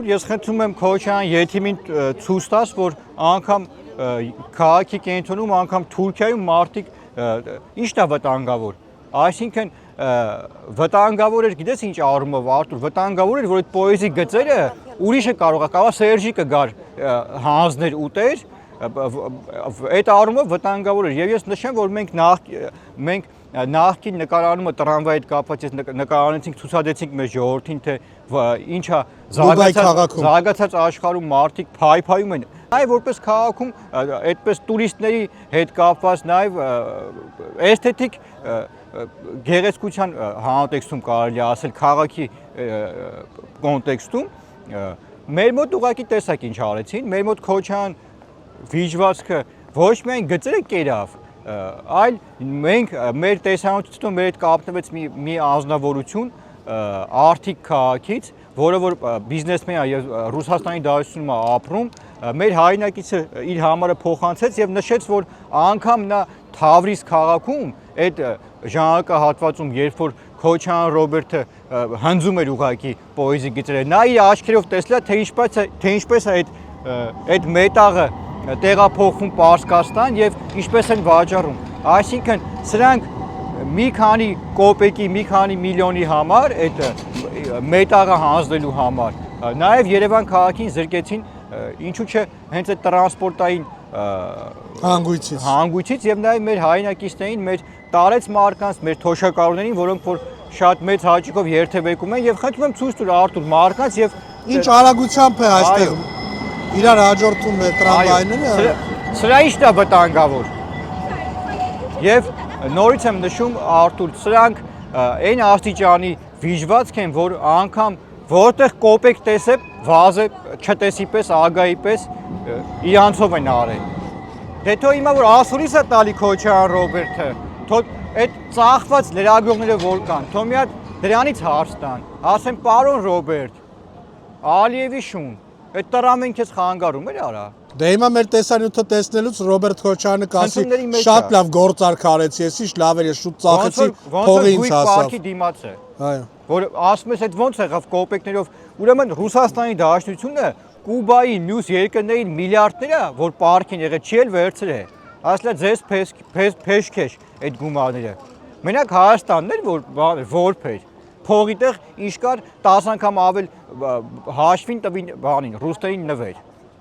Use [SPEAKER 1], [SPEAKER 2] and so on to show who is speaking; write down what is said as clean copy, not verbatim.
[SPEAKER 1] ես խնդրում եմ Քոչարյան եթիմին ցույց տաս, որ անգամ քաղաքի կենտրոնում, անգամ Թուրքիայում մարդիկ ի՞նչն է վտանգավոր։ Այսինքն վտանգավոր էր, գիտես ինչ առումով Արթուր, վտանգավոր էր, որ այդ պոեզի գծերը ուրիշը կարող Սերժիկը գար հանձներ ուտեր, այդ առումով վտանգավոր էր։ Եվ ես նշեմ, որ մենք նախկին նկարանումը տրամվայի հետ կապված նկարանեցինք, ցուցադրեցինք մեր ժողովրդին, թե ինչա զարգացած աշխարհում մարդիկ փայփայում են։ Այ որպես քաղաքում այդպես տուրիստների հետ կապված նաև էսթետիկ գեղեցկության համատեքստում կարելի ասել քաղաքի կոնտեքստում մեր մոտ ուղղակի տեսակ ինչ արեցին, մեր մոտ Քոչարյան վիճվածքը ոչ միայն գծերը կերավ, այլ մենք մեր տեսանյութում մեր հետ կապնվեց մի անձնավորություն Արթիկ քաղաքից, որը որ բիզնեսմեն է եւ Ռուսաստանի Դաշնությունում է ապրում, մեր հայրենակիցը իր համարը փոխանցեց եւ նշեց, որ անգամ նա Թավրիզ քաղաքում այդ ժամանակահատվածում, երբ որ Քոչարյան Ռոբերտը հնձում էր ուղակի պոեզի գծերը, նա իր աչքերով տեսել թե ինչպես է այդ մետաղը տեղափոխվում Պարսկաստան եւ ինչպես են վաճառում։ Այսինքն սրանք մի քանի կոպեկի, մի քանի միլիոնի համար այդ մետաղը հանձնելու համար նաեւ Երևան քաղաքին զրկեցին, ինչու՞ չէ, հենց այդ տրանսպորտային հանգույցից եւ նաեւ մեր հայրենակիցներին, մեր տարեց մարդկանց, մեր թոշակառուներին, որոնք որ շատ մեծ հաճույքով երթևեկում են եւ խնդրում եմ ցույց տուր Արթուր մարդկանց եւ
[SPEAKER 2] ինչ արագությամբ է այստեղ իրար հաջորդում է տրամվայները։
[SPEAKER 1] Սրա ի՞նչն է վտանգավոր։ Եւ նորից եմ նշում Արթուր, սրանք այն աստիճանի վիճվածք են, որ անգամ որտեղ կոպեկ տեսե, վազե չտեսի պես, ագայի պես իրանցով են արել։ Դե թո հիմա որ ասուրից է տալի Քոչարյան Ռոբերտը, թո այդ ծախված լրագրողները որ կան, թո մի հատ դրանից հարց տան, ասեն պարոն Ռոբերտ, Ալիևի շուն, այդ տրամեն քեզ խանգարում էր արա։
[SPEAKER 2] Դե հիմա մեր տեսանյութը տեսնելուց Ռոբերտ Քոչարյանը կասի շատ լավ գործարք արեցի, ես ինչ լավ էր, ես շուտ ծախեցի, փողը ինձ հասավ։
[SPEAKER 1] Դիմաց է։
[SPEAKER 2] Այո։
[SPEAKER 1] Որ ասում ես այդ ոնց եղավ կոպեկներով, ուրեմն Ռուսաստանի Դաշնությունը Կուբայի մյուս երկրներին միլիարդները, որ պարկ են եղել, չի էլ վերցրել։ Ասլա ձեզ փեշքեշ այդ գումարները։ Մենակ Հայաստանն էր, որ որբ էր։ Փողի տեղ ինչ կար 10 անգամ ավել հաշվին տվին բանին, ռուսներին նվեր։